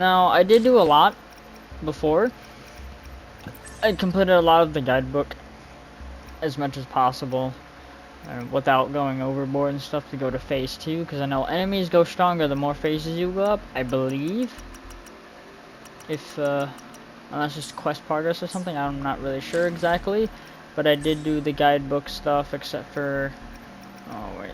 Now, I did do a lot before. I completed a lot of the guidebook as much as possible without going overboard and stuff to go to phase 2, because I know enemies go stronger the more phases you go up, I believe. If, unless it's quest progress or something, I'm not really sure exactly. But I did do the guidebook stuff except for... Oh, wait.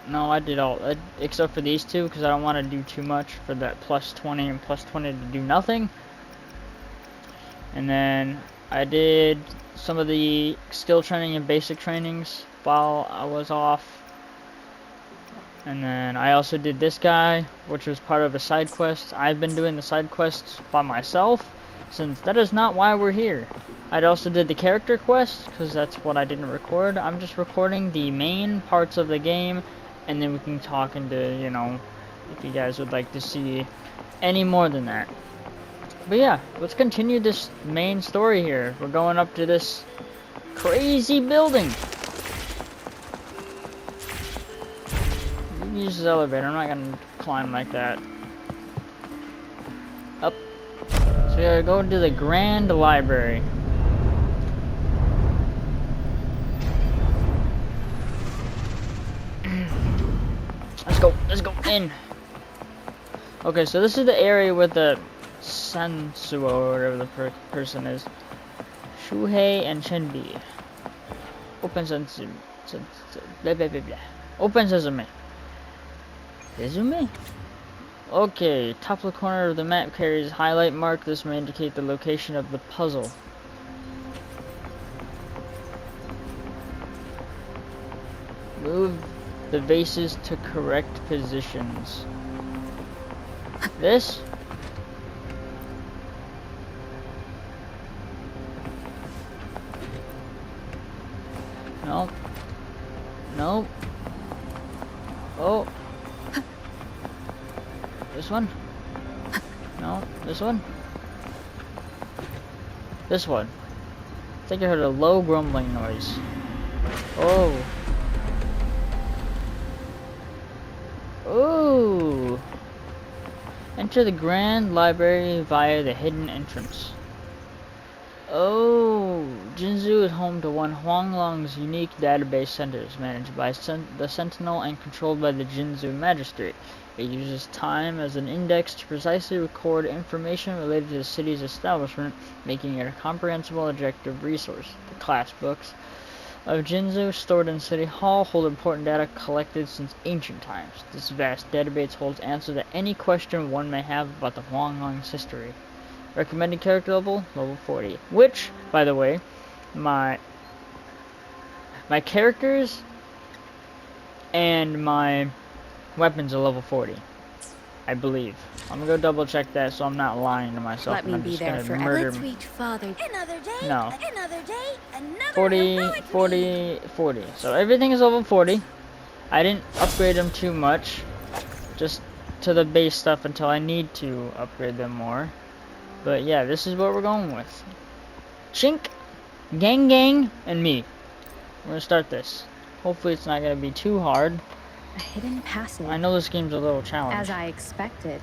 No, I did all... except for these two, because I don't want to do too much for that plus 20 and plus 20 to do nothing. And then I did some of the skill training and basic trainings while I was off. And then I also did this guy, which was part of a side quest. I've been doing the side quests by myself, since that is not why we're here. I also did the character quest, because that's what I didn't record. I'm just recording the main parts of the game, and then we can talk into, you know, if you guys would like to see any more than that. But yeah, let's continue this main story here. We're going up to this crazy building. Use this elevator. I'm not gonna climb like that. Up. So we gotta go to the Grand Library. Let's go in. Okay, so this is the area with the Sansuo, or whatever the person is. Shuhei and Shenbi. Open Sensei. Blah blah blah blah. Open Sesame. Sesame? Okay, top left corner of the map carries a highlight mark. This may indicate the location of the puzzle. Move the vases to correct positions. This? Nope. Nope. Oh. This one? No. This one? This one. I think I heard a low grumbling noise. Oh. Ooh. Enter the Grand Library via the hidden entrance. Oh, Jinzhou is home to one Huanglong's unique database centers, managed by the Sentinel and controlled by the Jinzhou Magistrate. It uses time as an index to precisely record information related to the city's establishment, making it a comprehensible objective resource. The class books of Jinzhou, stored in City Hall, hold important data collected since ancient times. This vast database holds answers to any question one may have about the Huanglong's history. Recommended character level, level 40. Which, by the way, my characters and my weapons are level 40. I believe. I'm gonna go double check that so I'm not lying to myself. Let me be there for murder my sweet father. Another day, no. another day, another 40. So everything is level 40. I didn't upgrade them too much. Just to the base stuff until I need to upgrade them more. But yeah, this is what we're going with. Chink, Gang, and me. We're gonna start this. Hopefully it's not gonna be too hard. A hidden passage. I know this game's a little challenge. As I expected.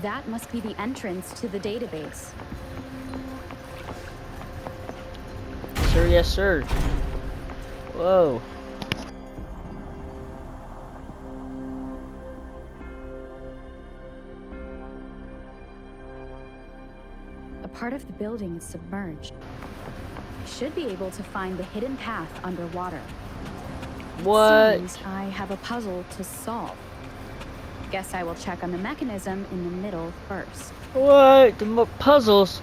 That must be the entrance to the database. Sir, yes sir. Whoa. Part of the building is submerged. I should be able to find the hidden path underwater. What? Seems I have a puzzle to solve. Guess I will check on the mechanism in the middle first. What? The puzzles?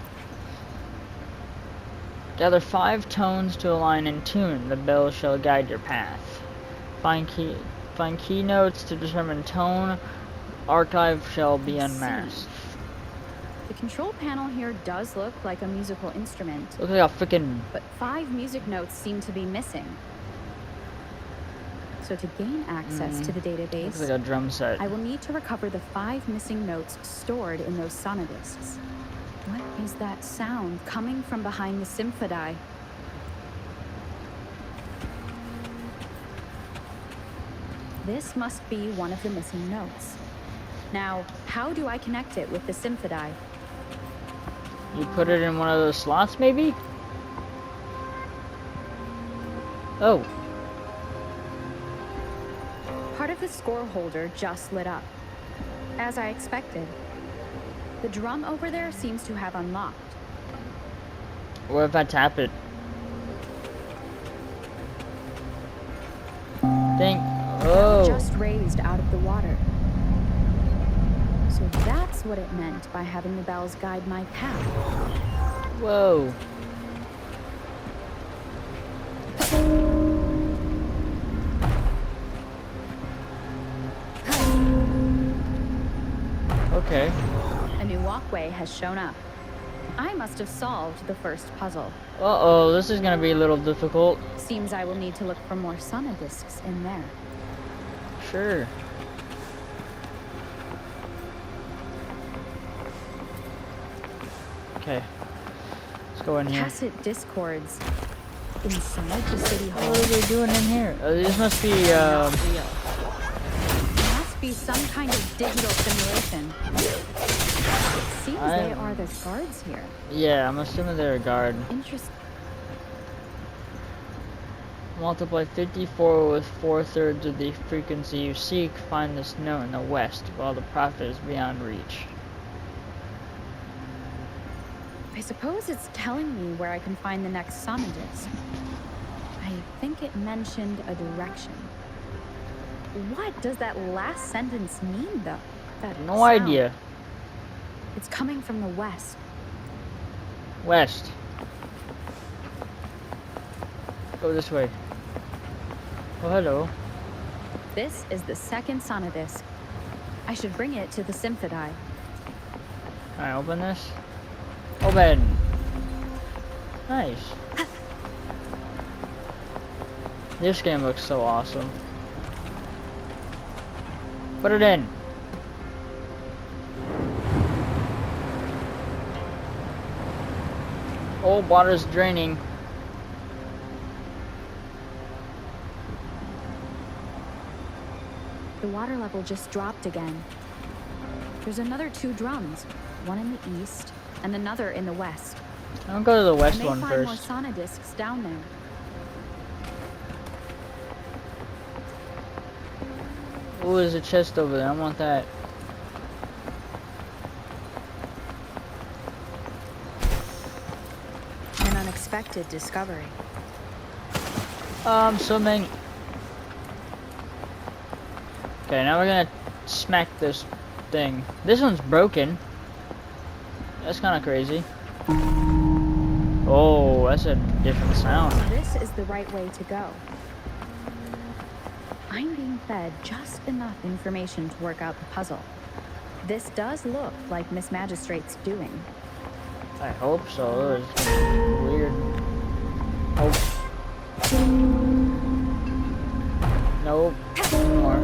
Gather 5 tones to align in tune. The bell shall guide your path. Find keynotes to determine tone. Archive shall be unmasked. The control panel here does look like a musical instrument. Looks like a freaking... But 5 music notes seem to be missing. So to gain access to the database, looks like a drum set. I will need to recover the 5 missing notes stored in those sonodiscs. What is that sound coming from behind the symphodi? This must be one of the missing notes. Now, how do I connect it with the Symphodi? You put it in one of those slots, maybe? Oh, Part of the score holder just lit up. As I expected. The drum over there seems to have unlocked. what if I tap it? Think. Bell Oh, just raised out of the water. So that's what it meant by having the bells guide my path. whoa. Okay. A new walkway has shown up. I must have solved the first puzzle. Uh-oh, this is gonna be a little difficult. Seems I will need to look for more sonodiscs in there. Sure. Okay. Let's go in here. Cassette discords inside the city hall. What are they doing in here? These must be, Not real. Must be some kind of digital simulation. It seems they are the guards here. yeah, I'm assuming they're a guard. Interesting. Multiply 54 with 4/3 of the frequency you seek. Find this note in the west, while the prophet is beyond reach. I suppose it's telling me where I can find the next sonodisc. I think it mentioned a direction. What does that last sentence mean, though? That No sound. idea. It's coming from the west. West. Go this way. Oh, hello. This is the second sonodisc. I should bring it to the Symphodi. Alright, open this. Open. Nice. This game looks so awesome. Put it in. Oh, water's draining. The water level just dropped again. There's another 2 drums, one in the east and another in the west. I'll go to the I west may one find more first. sonodiscs down there. Oh, there's a chest over there. I want that. An unexpected discovery. So many. Okay, now we're gonna smack this thing. This one's broken. That's kind of crazy. Oh, that's a different sound. This is the right way to go. I'm being fed just enough information to work out the puzzle. This does look like Miss Magistrate's doing. I hope so. It's weird. Oh. Nope. More.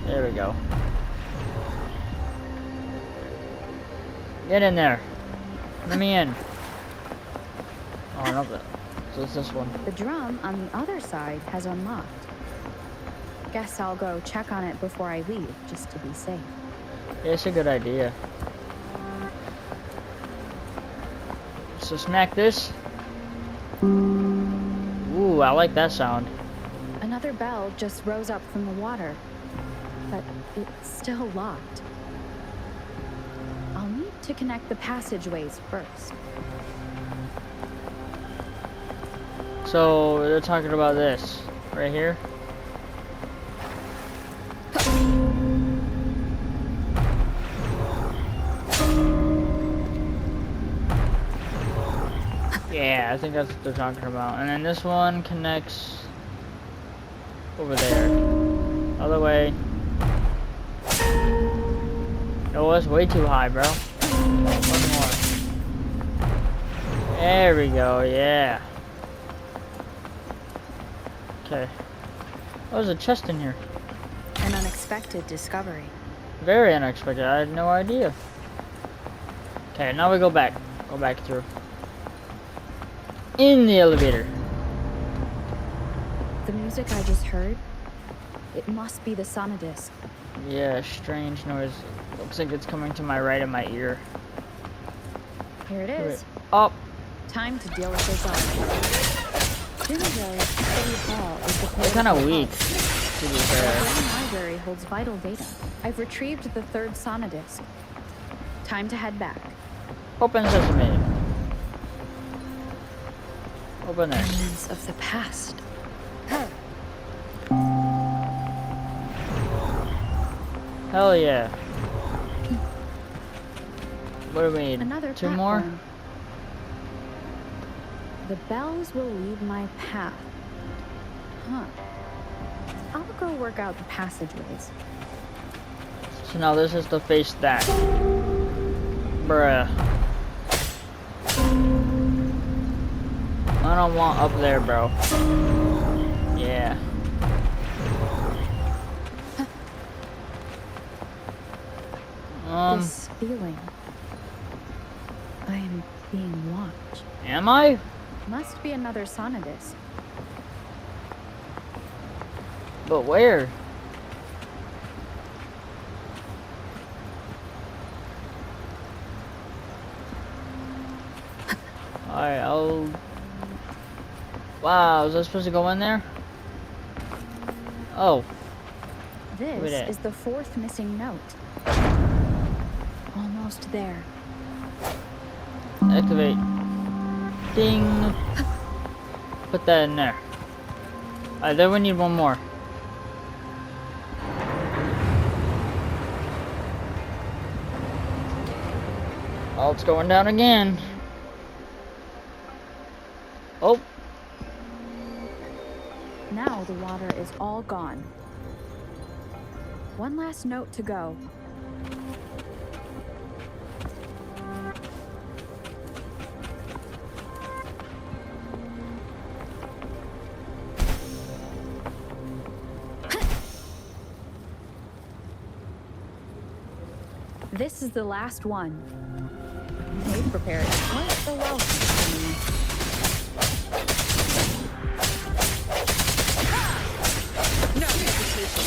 There we go. Get in there. Let me in. Oh, no. So it's this one. The drum on the other side has unlocked. Guess I'll go check on it before I leave, just to be safe. Yeah, it's a good idea. So smack this. Ooh, I like that sound. Another bell just rose up from the water, but it's still locked. I'll need to connect the passageways first. So they're talking about this right here. Yeah, I think that's what they're talking about. And then this one connects over there. Other way. No, that's way too high, bro. One more. There we go, yeah. Okay. Oh, there's a chest in here. An unexpected discovery. Very unexpected. I had no idea. Okay, now we go back. Go back through. In the elevator. The music I just heard, it must be the sonodisc. Yeah, strange noise. Looks like it's coming to my right of my ear. Here it is. Up. Time to deal with this all. City Hall is the They're kind of weak, to be The fair. Grand Library holds vital data. I've retrieved the third sonodisc. Time to head back. Open sesame. Open there. Remnants of the past. Hell yeah. What do we need? Another Two more? platform. The bells will lead my path. Huh. I'll go work out the passageways. So now this is to face that. Bruh. I don't want up there, bro. Yeah. This feeling. I am being watched. Am I? Must be another sonodisc. But where? Alright, I'll... Wow, was I supposed to go in there? Oh. This is the fourth missing note. Almost there. Activate. Ding. Put that in there. Alright, then we need one more. Oh, it's going down again. Oh. Now the water is all gone. One last note to go. This is the last one. They've prepared quite the welcome for me. No hesitation.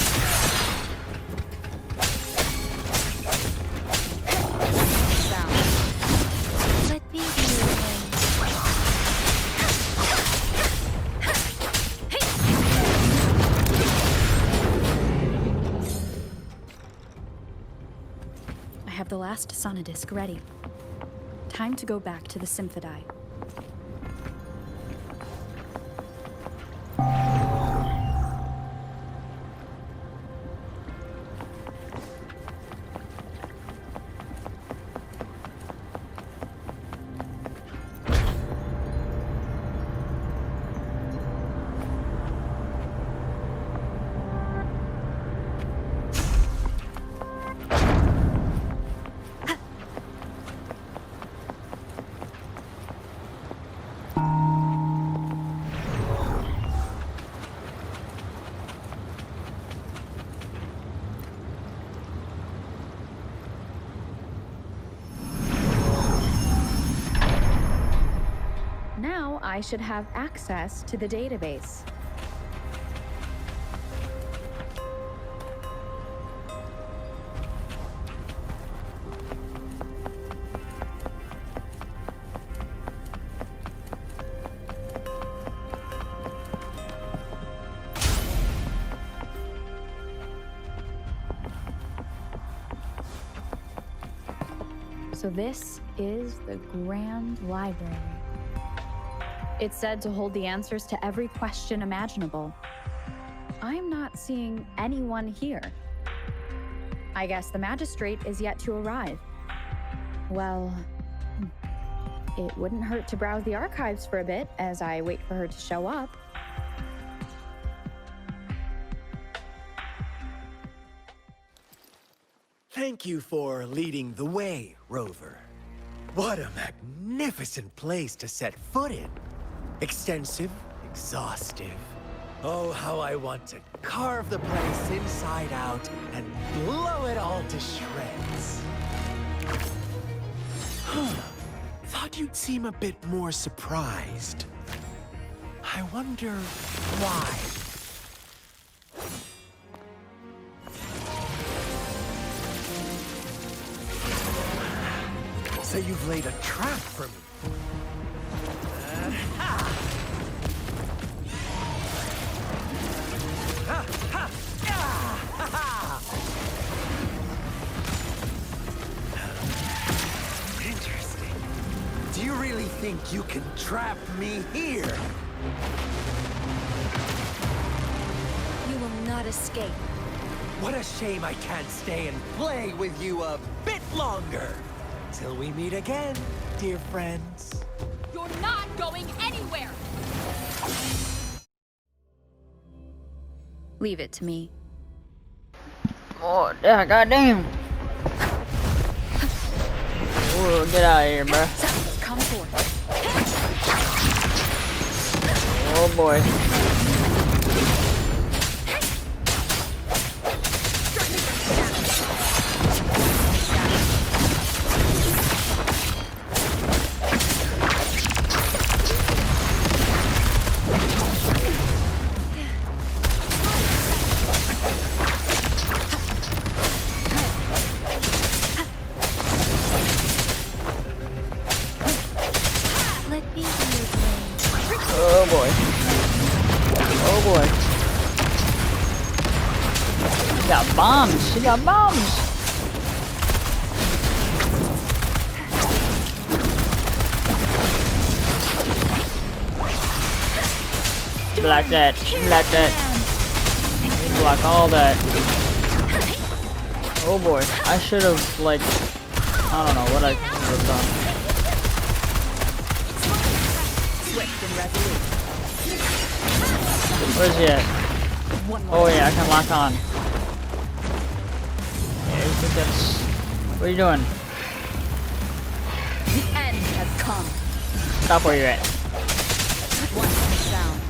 Down. Let me do I have the last sonodisc ready. Time to go back to the Symphodi. Now I should have access to the database. So this is the Grand Library. It's said to hold the answers to every question imaginable. I'm not seeing anyone here. I guess the magistrate is yet to arrive. Well, it wouldn't hurt to browse the archives for a bit as I wait for her to show up. Thank you for leading the way, Rover. What a magnificent place to set foot in. Extensive, exhaustive. Oh, how I want to carve the place inside out and blow it all to shreds. Thought you'd seem a bit more surprised. I wonder why. So you've laid a trap for me. Interesting. Do you really think you can trap me here? You will not escape. What a shame I can't stay and play with you a bit longer. Till we meet again, dear friends. You're not going anywhere! Leave it to me. Oh, yeah, goddamn. Whoa, get out of here, bro. Come forth. Oh boy. Let me be your blade. Oh boy. Oh boy. She got bombs. She got bombs. Block that. Block that. Block all that. Oh boy. I should have, like, I don't know what I could have done. Swift and resolute. Where's he at? One more. Oh yeah, I can lock on. Yeah, you think that's... What are you doing? The end has come. Stop where you're at. One sound.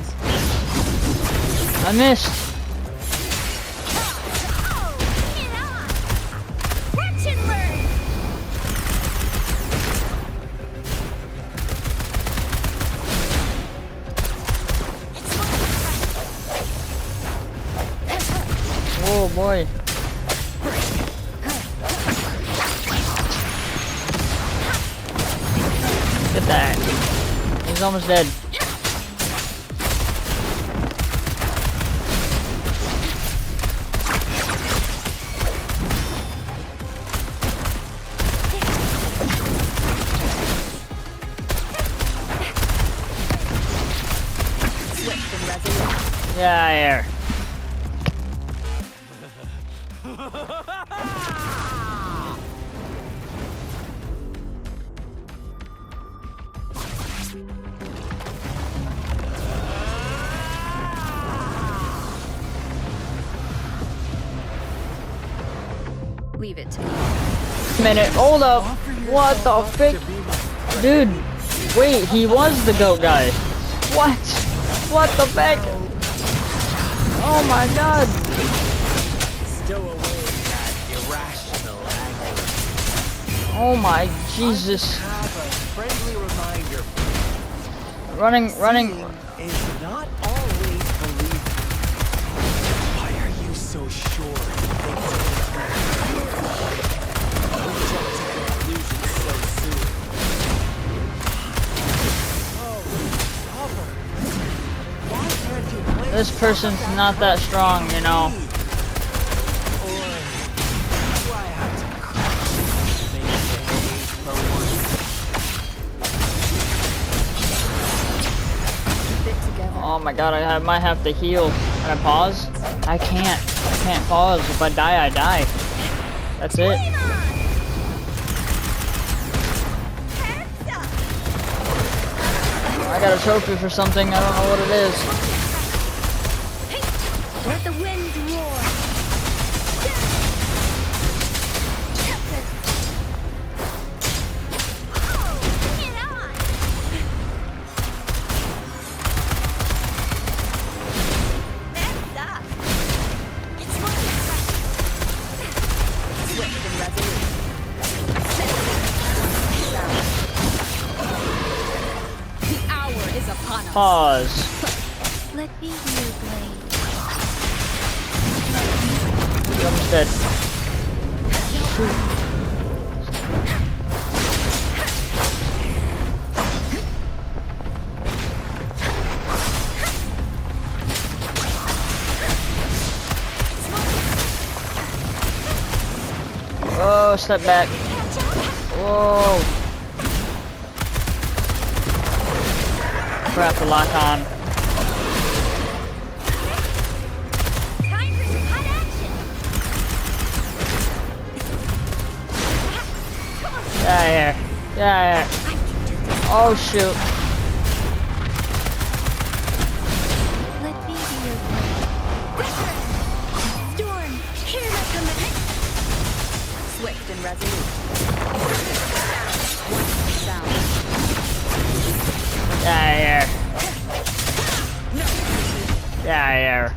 I missed. Watch and learn! Oh boy. Get that. He's almost dead. Swift and resolute. Yeah, here. Leave it to me. Minute, hold up. What the frick? Dude, wait, he was the goat guy. What? What the heck? Oh my god. Stow away that irrational anger. Oh my Jesus. Have a friendly reminder. Running, running. Seeing is not always believing. Why are you so sure you think Don't jump to conclusions so soon. Oh, Robert. Why can't you play This person's not that strong, you know. Or do I have to crash and make behave for once? Fit together. Oh my god, I might have to heal. Can I pause? I can't. I can't pause. If I die, I die. That's it. I got a trophy for something. I don't know what it is. Let the wind roar! Bring it on! Next up! It's Swift and resolute. The hour is upon us. Pause. Let me be your blade. He's almost dead. Oh, step back. Whoa. Crap, the lock on. Time for some hot action. Get out of here. Get out of here. Oh, shoot. Let me be your friend. Wuthering. Storm. Here I come. Swift and resolute. Sound. Get out of here. Get out of here.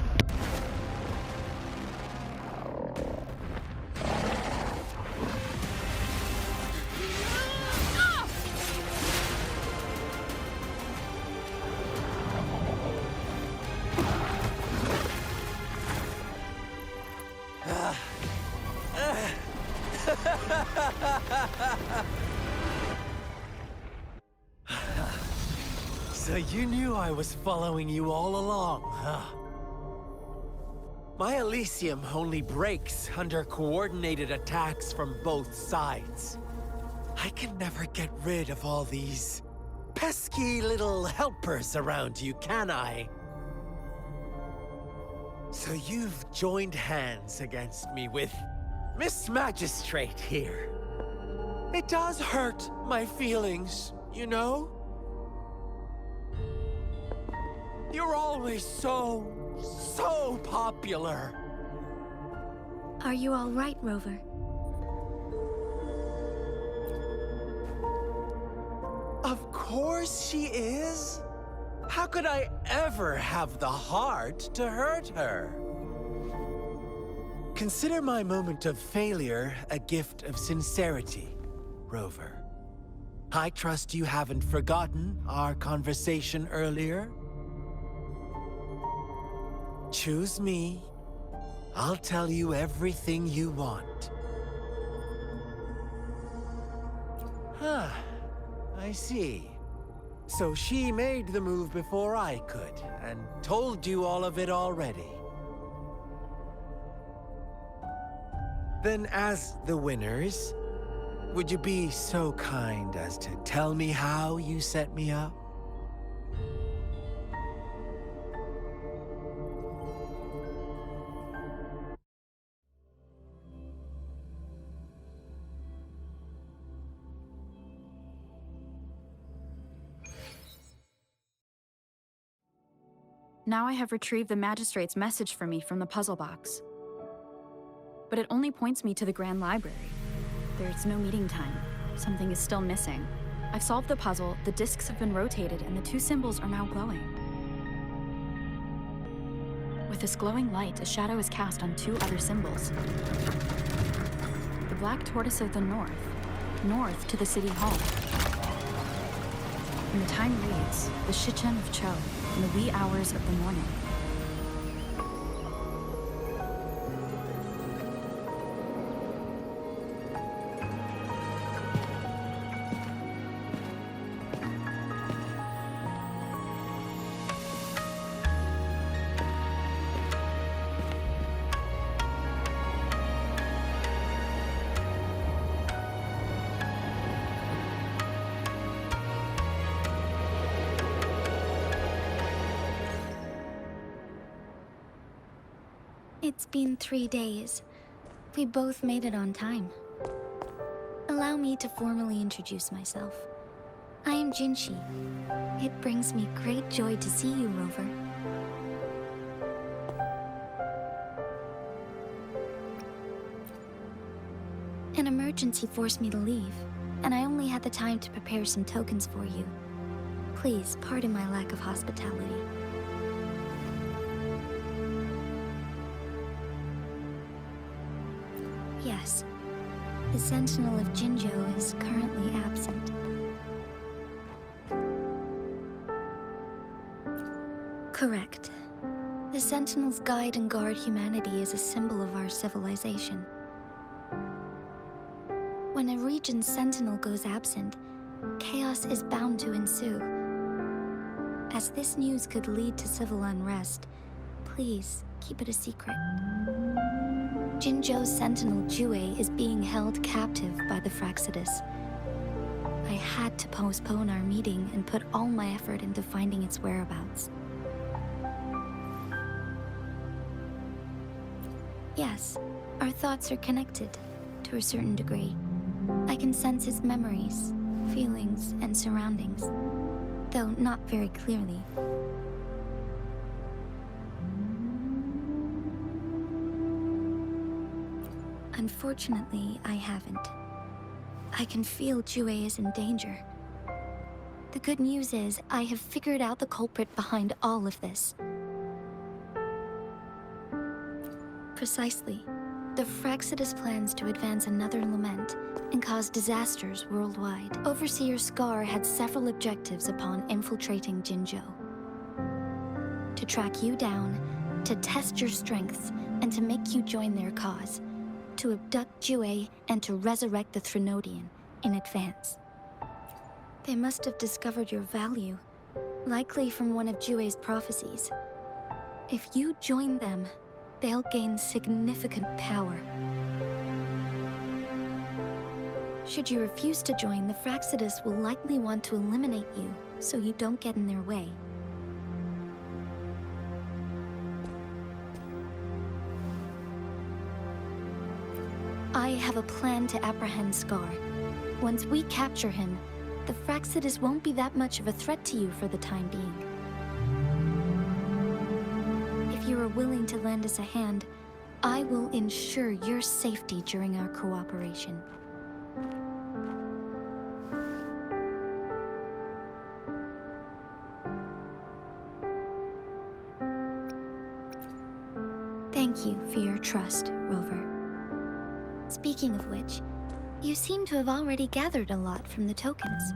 So you knew I was following you all along, huh? My Elysium only breaks under coordinated attacks from both sides. I can never get rid of all these pesky little helpers around you, can I? So you've joined hands against me with Miss Magistrate here. It does hurt my feelings, you know? You're always so popular. Are you all right, Rover? Of course she is. How could I ever have the heart to hurt her? Consider my moment of failure a gift of sincerity, Rover. I trust you haven't forgotten our conversation earlier. Choose me. I'll tell you everything you want. Huh. I see. So she made the move before I could, and told you all of it already. Then as the winners, would you be so kind as to tell me how you set me up? Now I have retrieved the magistrate's message for me from the puzzle box. But it only points me to the Grand Library. There's no meeting time. Something is still missing. I've solved the puzzle, the discs have been rotated, and the two symbols are now glowing. With this glowing light, a shadow is cast on two other symbols. The black tortoise of the north to the city hall. And the time reads, the Shichen of Cho, in the wee hours of the morning. It's been 3 days. We both made it on time. Allow me to formally introduce myself. I am Jinshi. It brings me great joy to see you, Rover. An emergency forced me to leave, and I only had the time to prepare some tokens for you. Please pardon my lack of hospitality. Yes, the Sentinel of Jinzhou is currently absent. Correct. The Sentinels guide and guard humanity as a symbol of our civilization. When a region's Sentinel goes absent, chaos is bound to ensue. As this news could lead to civil unrest, please keep it a secret. Jinzhou's sentinel Jue is being held captive by the Fraxidus. I had to postpone our meeting and put all my effort into finding its whereabouts. Yes, our thoughts are connected, to a certain degree. I can sense his memories, feelings, and surroundings, though not very clearly. Unfortunately, I haven't. I can feel Jue is in danger. The good news is, I have figured out the culprit behind all of this. Precisely. The Fraxidus plans to advance another lament and cause disasters worldwide. Overseer Scar had several objectives upon infiltrating Jinzhou. To track you down, to test your strengths, and to make you join their cause. To abduct Jue and to resurrect the Threnodian in advance. They must have discovered your value, likely from one of Jue's prophecies. If you join them, they'll gain significant power. Should you refuse to join, the Fraxidus will likely want to eliminate you, so you don't get in their way. I have a plan to apprehend Scar. Once we capture him, the Fraxidus won't be that much of a threat to you for the time being. If you are willing to lend us a hand, I will ensure your safety during our cooperation. Thank you for your trust, Rover. Speaking of which, you seem to have already gathered a lot from the tokens.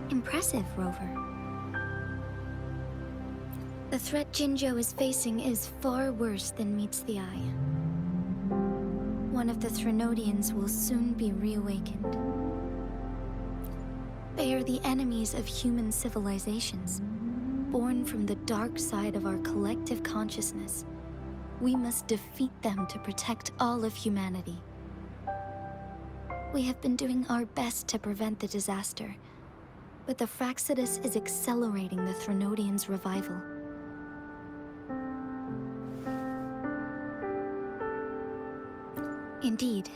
Impressive, Rover. The threat Jinzhou is facing is far worse than meets the eye. One of the Threnodians will soon be reawakened. They are the enemies of human civilizations, born from the dark side of our collective consciousness. We must defeat them to protect all of humanity. We have been doing our best to prevent the disaster, but the Fraxidus is accelerating the Threnodians' revival. Indeed.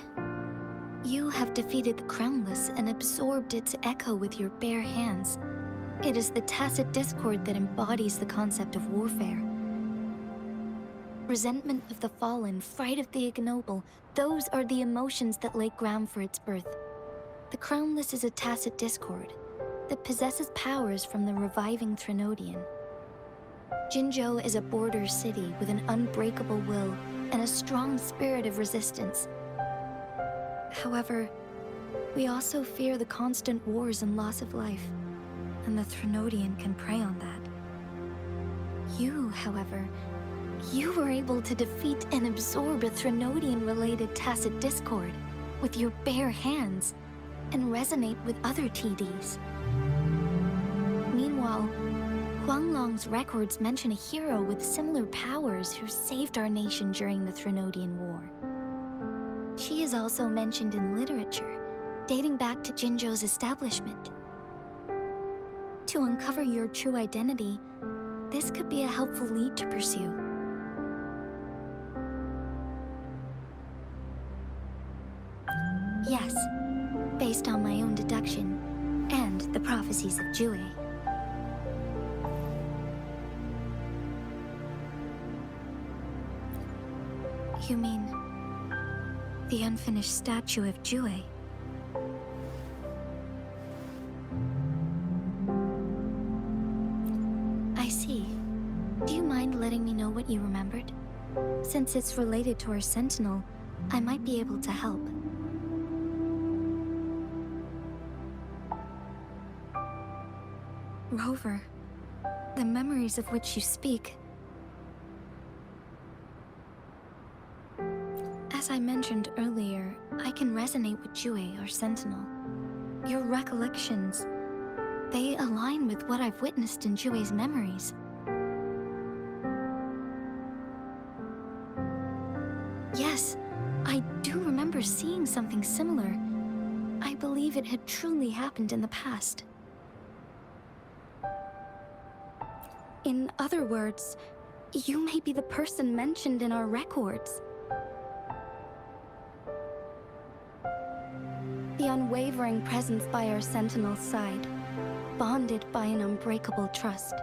You have defeated the Crownless and absorbed its echo with your bare hands. It is the tacit discord that embodies the concept of warfare. Resentment of the fallen, fright of the ignoble, those are the emotions that lay ground for its birth. The Crownless is a tacit discord that possesses powers from the reviving Threnodian. Jinzhou is a border city with an unbreakable will and a strong spirit of resistance. However, we also fear the constant wars and loss of life, and the Threnodian can prey on that. You, however, you were able to defeat and absorb a Threnodian-related tacit discord with your bare hands, and resonate with other TDs. Meanwhile, Huanglong's records mention a hero with similar powers who saved our nation during the Threnodian War. She is also mentioned in literature, dating back to Jinzhou's establishment. To uncover your true identity, this could be a helpful lead to pursue. Yes, based on my own deduction, and the prophecies of Jue. You mean the unfinished statue of Jue? I see. Do you mind letting me know what you remembered? Since it's related to our Sentinel, I might be able to help. Rover, the memories of which you speak. As I I mentioned earlier, I can resonate with Jue, our sentinel. Your recollections, they align with what I've witnessed in Jue's memories. Yes, I do remember seeing something similar. I believe it had truly happened in the past. In other words, you may be the person mentioned in our records. The unwavering presence by our sentinel's side, bonded by an unbreakable trust.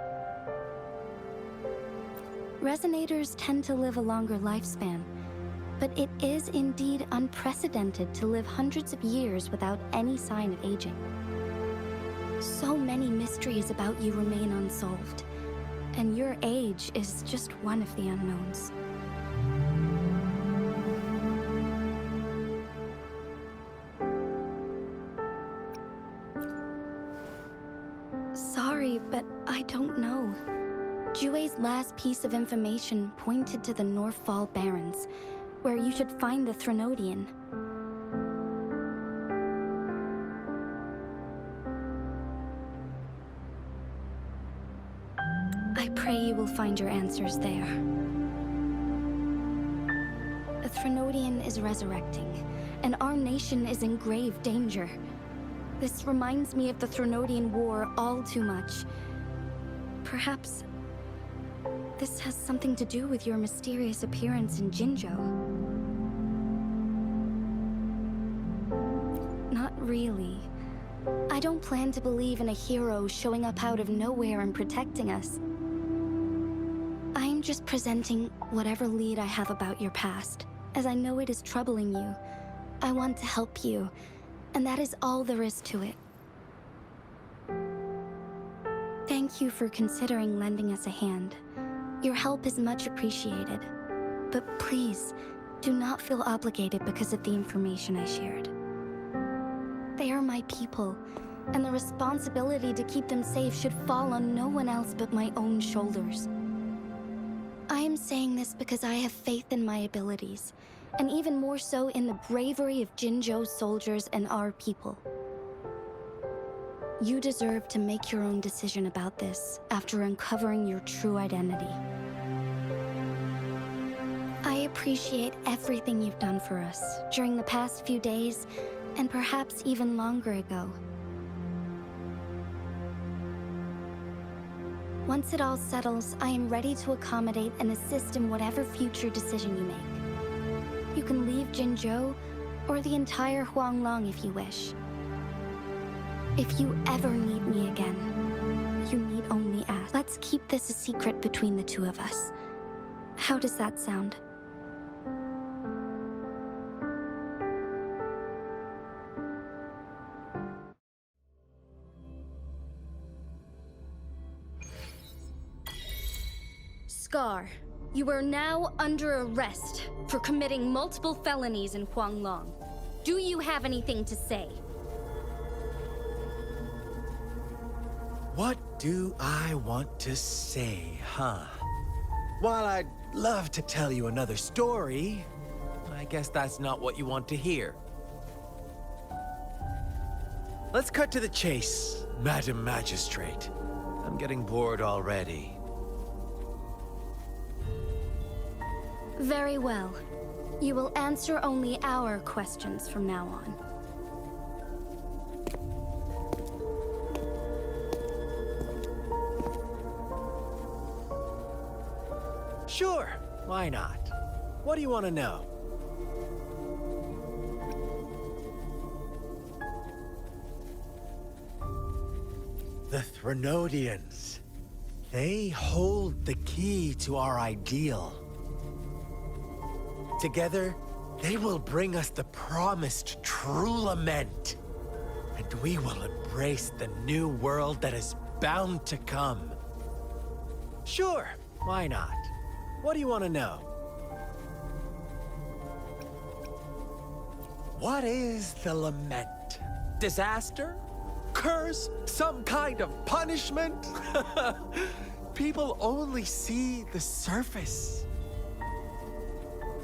Resonators tend to live a longer lifespan, but it is indeed unprecedented to live hundreds of years without any sign of aging. So many mysteries about you remain unsolved, and your age is just one of the unknowns. Sorry, but I don't know. Jue's last piece of information pointed to the Northfall Barrens, where you should find the Threnodian. I pray you will find your answers there. A Threnodian is resurrecting, and our nation is in grave danger. This reminds me of the Threnodian War all too much. Perhaps this has something to do with your mysterious appearance in Jinzhou. Not really. I don't plan to believe in a hero showing up out of nowhere and protecting us. I'm just presenting whatever lead I have about your past, as I know it is troubling you. I want to help you, and that is all there is to it. Thank you for considering lending us a hand. Your help is much appreciated. But please, do not feel obligated because of the information I shared. They are my people, and the responsibility to keep them safe should fall on no one else but my own shoulders. I am saying this because I have faith in my abilities, and even more so in the bravery of Jinzhou's soldiers and our people. You deserve to make your own decision about this after uncovering your true identity. I appreciate everything you've done for us during the past few days, and perhaps even longer ago. Once it all settles, I am ready to accommodate and assist in whatever future decision you make. You can leave Jinzhou, or the entire Huanglong if you wish. If you ever need me again, you need only ask. Let's keep this a secret between the two of us. How does that sound? Scar, you are now under arrest for committing multiple felonies in Huanglong. Do you have anything to say? What do I want to say, huh? While I'd love to tell you another story, I guess that's not what you want to hear. Let's cut to the chase, Madam Magistrate. I'm getting bored already. Very well. You will answer only our questions from now on. Sure, why not? What do you want to know? The Threnodians. They hold the key to our ideal. Together, they will bring us the promised true lament. And we will embrace the new world that is bound to come. Sure, why not? What do you want to know? What is the lament? Disaster? Curse? Some kind of punishment? People only see the surface.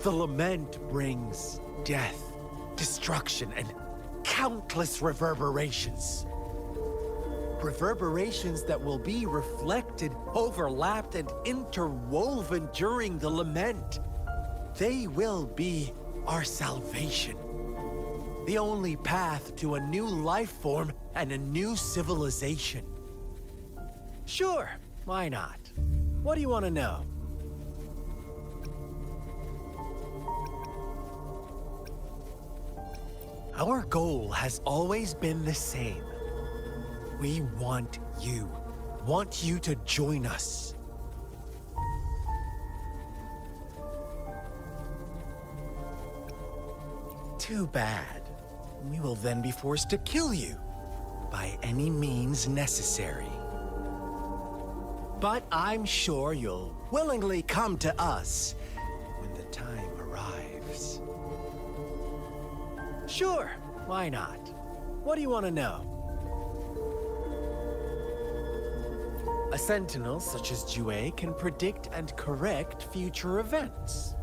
The lament brings death, destruction, and countless reverberations. Reverberations that will be reflected, overlapped, and interwoven during the lament. They will be our salvation. The only path to a new life form and a new civilization. Sure, why not? What do you want to know? Our goal has always been the same. We want you to join us. Too bad. We will then be forced to kill you by any means necessary. But I'm sure you'll willingly come to us when the time arrives. Sure, why not? What do you want to know? A sentinel such as Jue can predict and correct future events.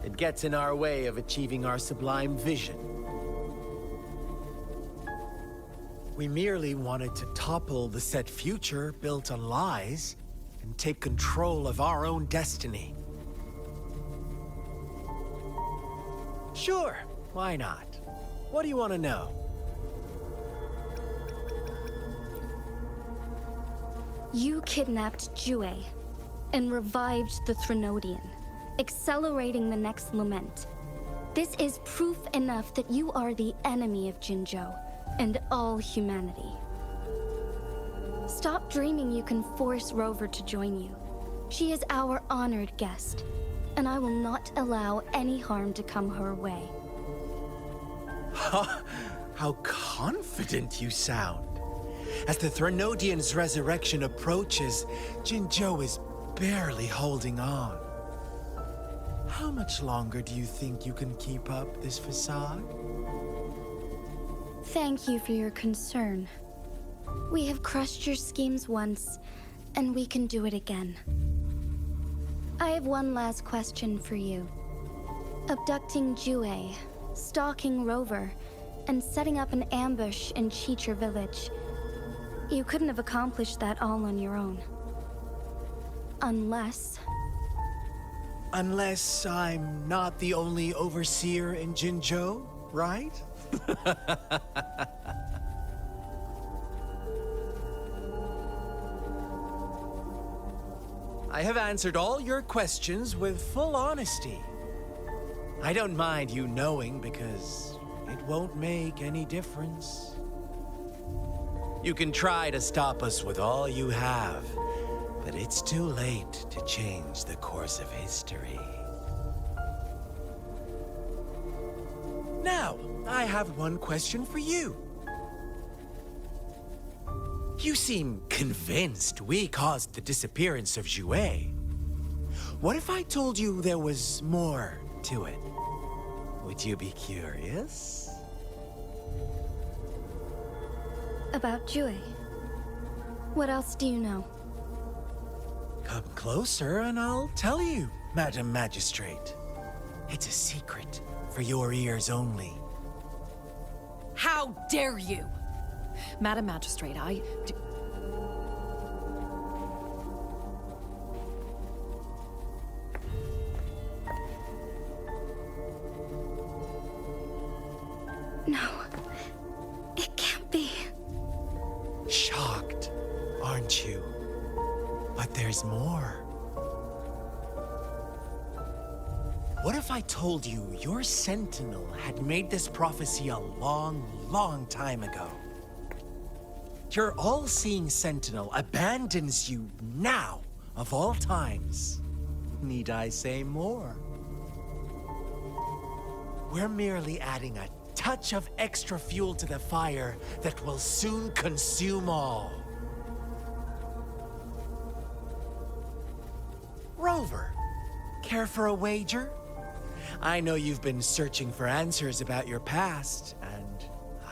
It gets in our way of achieving our sublime vision. We merely wanted to topple the set future built on lies and take control of our own destiny. Sure, why not? What do you want to know? You kidnapped Jue and revived the Threnodian, accelerating the next lament. This is proof enough that you are the enemy of Jinzhou and all humanity. Stop dreaming you can force Rover to join you. She is our honored guest, and I will not allow any harm to come her way. How confident you sound. As the Threnodian's resurrection approaches, Jinzhou is barely holding on. How much longer do you think you can keep up this facade? Thank you for your concern. We have crushed your schemes once, and we can do it again. I have one last question for you. Abducting Jue, stalking Rover, and setting up an ambush in Cheecher Village. You couldn't have accomplished that all on your own. Unless I'm not the only overseer in Jinzhou, right? I have answered all your questions with full honesty. I don't mind you knowing because it won't make any difference. You can try to stop us with all you have, but it's too late to change the course of history. Now, I have one question for you. You seem convinced we caused the disappearance of Jue. What if I told you there was more to it? Would you be curious? about Jue. What else do you know? Come closer and I'll tell you, Madam Magistrate. It's a secret for your ears only. How dare you! Madam Magistrate, No. It can't be. Shocked, aren't you? But there's more. What if I told you your sentinel had made this prophecy a long, long time ago? Your all-seeing sentinel abandons you now, of all times. Need I say more? We're merely adding a touch of extra fuel to the fire that will soon consume all. Rover, care for a wager? I know you've been searching for answers about your past, and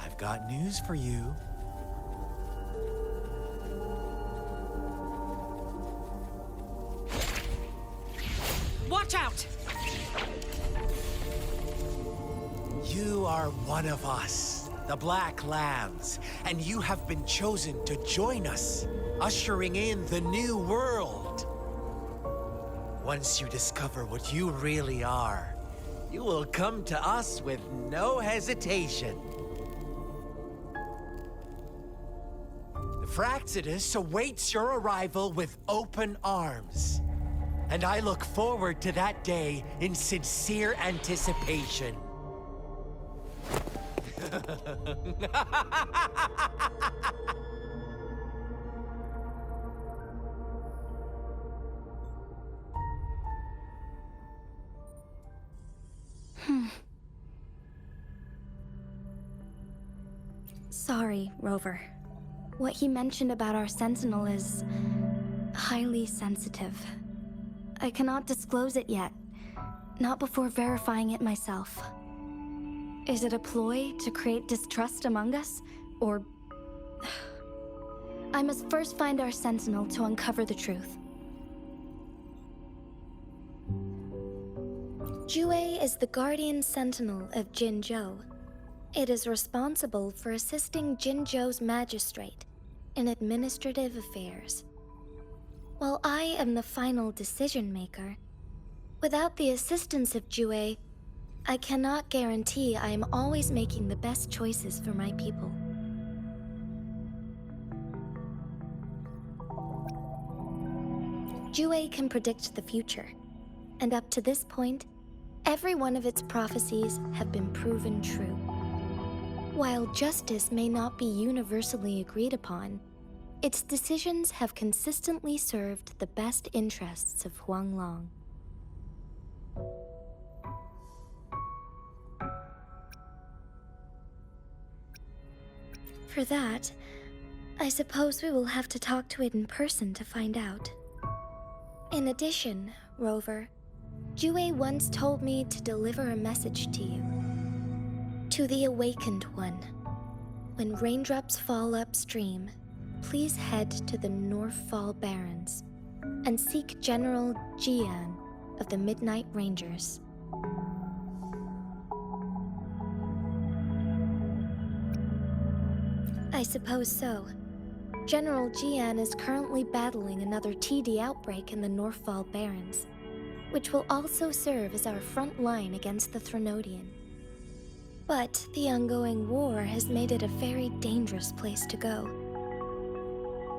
I've got news for you. watch out! are one of us, the Black Lambs, and you have been chosen to join us, ushering in the new world. Once you discover what you really are, you will come to us with no hesitation. The Fraxidus awaits your arrival with open arms. And I look forward to that day in sincere anticipation. Sorry, Rover. What he mentioned about our sentinel is highly sensitive. I cannot disclose it yet, not before verifying it myself. Is it a ploy to create distrust among us, or... I must first find our sentinel to uncover the truth. Jue is the guardian sentinel of Jinzhou. It is responsible for assisting Jinzhou's magistrate in administrative affairs. While I am the final decision maker, without the assistance of Jue, I cannot guarantee I am always making the best choices for my people. Jue can predict the future, and up to this point, every one of its prophecies have been proven true. While justice may not be universally agreed upon, its decisions have consistently served the best interests of Huanglong. For that, I suppose we will have to talk to it in person to find out. In addition, Rover, Jue once told me to deliver a message to you. To the Awakened One. When raindrops fall upstream, please head to the Northfall Barrens and seek General Jian of the Midnight Rangers. I suppose so. General Jian is currently battling another TD outbreak in the Northfall Barrens, which will also serve as our front line against the Threnodian. But the ongoing war has made it a very dangerous place to go.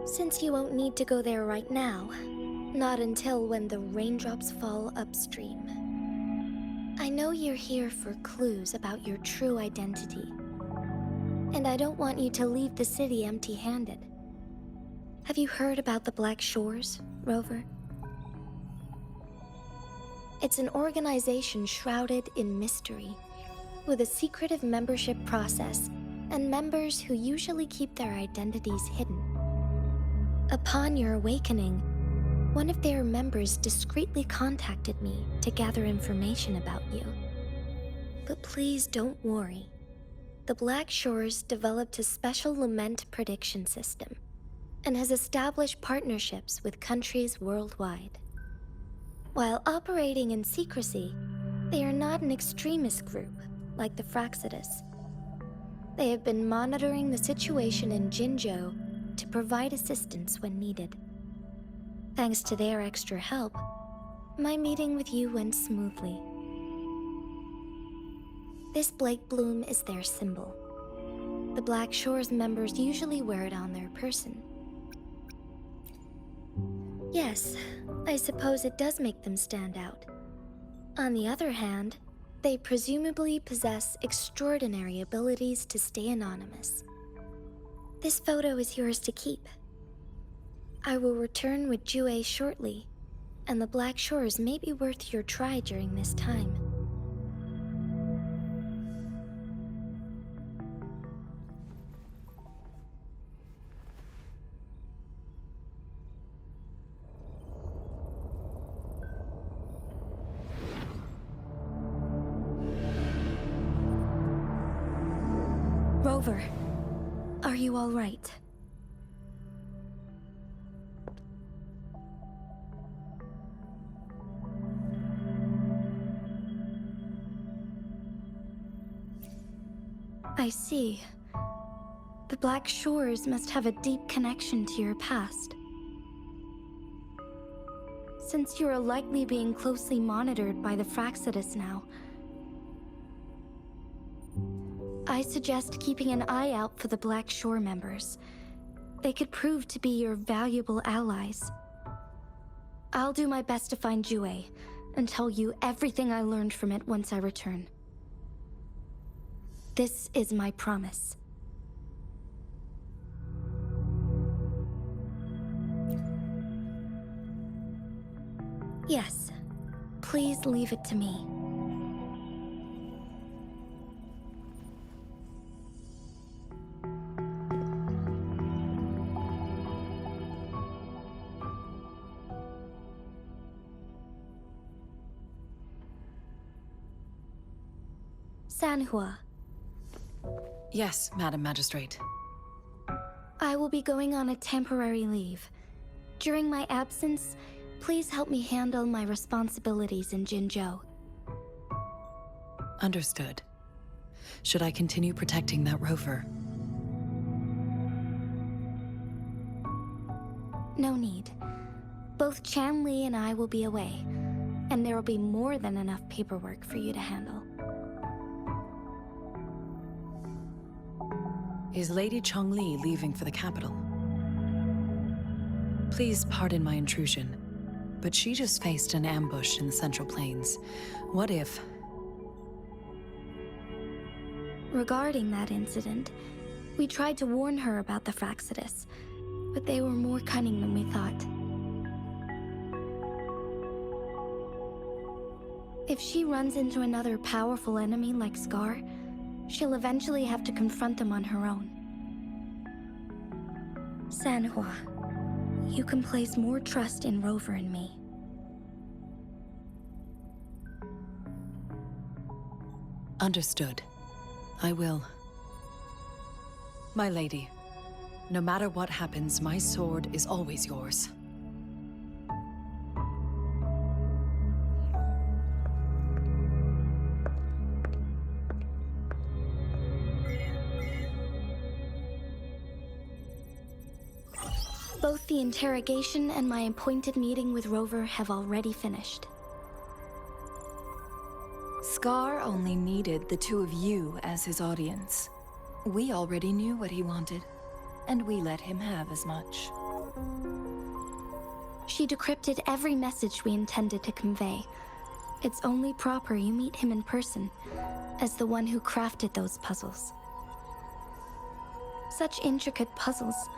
Since you won't need to go there right now, not until when the raindrops fall upstream. I know you're here for clues about your true identity, and I don't want you to leave the city empty-handed. Have you heard about the Black Shores, Rover? It's an organization shrouded in mystery, with a secretive membership process and members who usually keep their identities hidden. Upon your awakening, one of their members discreetly contacted me to gather information about you. But please don't worry. The Black Shores developed a special lament prediction system and has established partnerships with countries worldwide. While operating in secrecy, they are not an extremist group like the Fraxidus. They have been monitoring the situation in Jinzhou to provide assistance when needed. Thanks to their extra help, my meeting with you went smoothly. This Blake Bloom is their symbol. The Black Shores members usually wear it on their person. Yes, I suppose it does make them stand out. On the other hand, they presumably possess extraordinary abilities to stay anonymous. This photo is yours to keep. I will return with Jue shortly, and the Black Shores may be worth your try during this time. Rover, are you all right? I see. The Black Shores must have a deep connection to your past. Since you are likely being closely monitored by the Fraxidus now, I suggest keeping an eye out for the Black Shore members. They could prove to be your valuable allies. I'll do my best to find Jue and tell you everything I learned from it once I return. This is my promise. Yes, please leave it to me. Sanhua, Yes, Madam Magistrate. I will be going on a temporary leave. During my absence, please help me handle my responsibilities in Jinzhou. Understood. Should I continue protecting that rover? No need. Both Chan Li and I will be away, and there will be more than enough paperwork for you to handle. Is Lady Chongli leaving for the capital? Please pardon my intrusion, but she just faced an ambush in the Central Plains. What if... Regarding that incident, we tried to warn her about the Fraxidus, but they were more cunning than we thought. If she runs into another powerful enemy like Scar, she'll eventually have to confront them on her own. Sanhua, you can place more trust in Rover and me. Understood. I will. My lady, no matter what happens, my sword is always yours. Both the interrogation and my appointed meeting with Rover have already finished. Scar only needed the two of you as his audience. We already knew what he wanted, and we let him have as much. She decrypted every message we intended to convey. It's only proper you meet him in person, as the one who crafted those puzzles. Such intricate puzzles.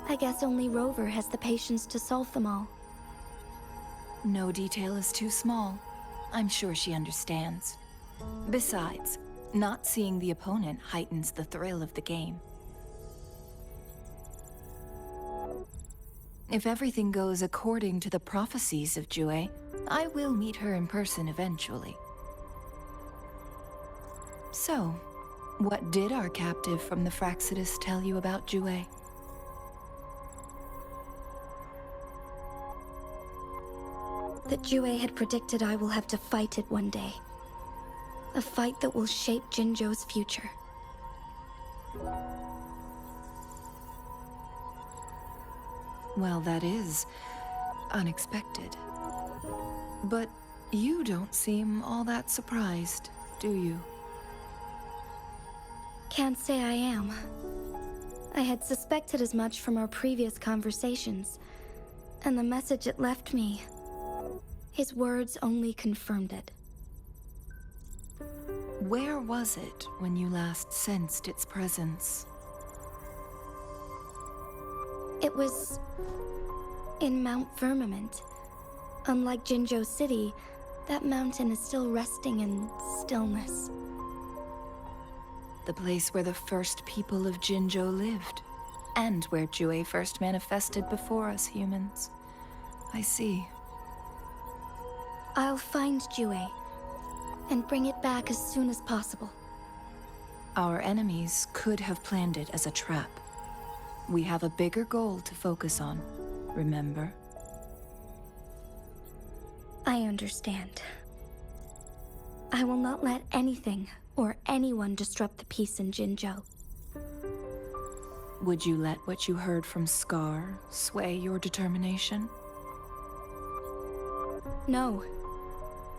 I guess only Rover has the patience to solve them all. No detail is too small. I'm sure she understands. Besides, not seeing the opponent heightens the thrill of the game. If everything goes according to the prophecies of Jue, I will meet her in person eventually. So, what did our captive from the Fraxidus tell you about Jue? That Jue had predicted I will have to fight it one day. A fight that will shape Jinzhou's future. Well, that is unexpected. But you don't seem all that surprised, do you? Can't say I am. I had suspected as much from our previous conversations, and the message it left me, his words only confirmed it. Where was it when you last sensed its presence? It was in Mount Firmament. Unlike Jinzhou City, that mountain is still resting in stillness. The place where the first people of Jinzhou lived, and where Jue first manifested before us humans. I see. I'll find Jue and bring it back as soon as possible. Our enemies could have planned it as a trap. We have a bigger goal to focus on, remember? I understand. I will not let anything or anyone disrupt the peace in Jinzhou. Would you let what you heard from Scar sway your determination? No.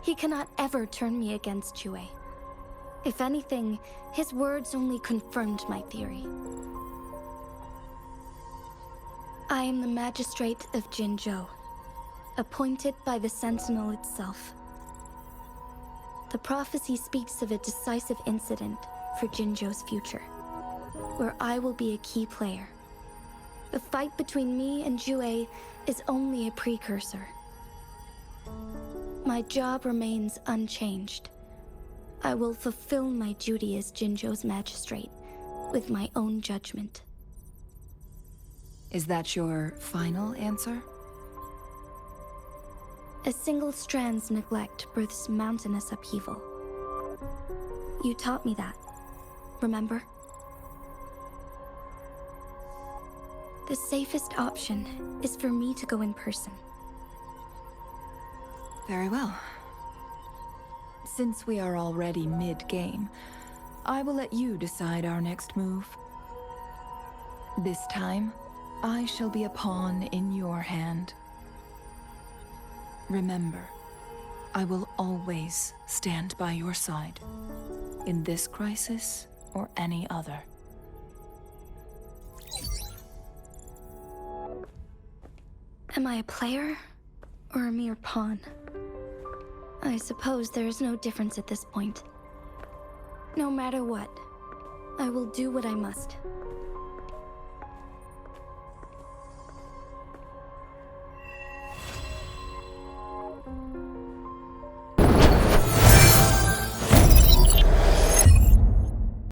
He cannot ever turn me against Jue. If anything, his words only confirmed my theory. I am the Magistrate of Jinzhou, appointed by the Sentinel itself. The prophecy speaks of a decisive incident for Jinzhou's future, where I will be a key player. The fight between me and Jue is only a precursor. My job remains unchanged. I will fulfill my duty as Jinzhou's magistrate with my own judgment. Is that your final answer? A single strand's neglect births mountainous upheaval. You taught me that, remember? The safest option is for me to go in person. Very well. Since we are already mid-game, I will let you decide our next move. This time, I shall be a pawn in your hand. Remember, I will always stand by your side, in this crisis or any other. Am I a player or a mere pawn? I suppose there is no difference at this point. No matter what, I will do what I must.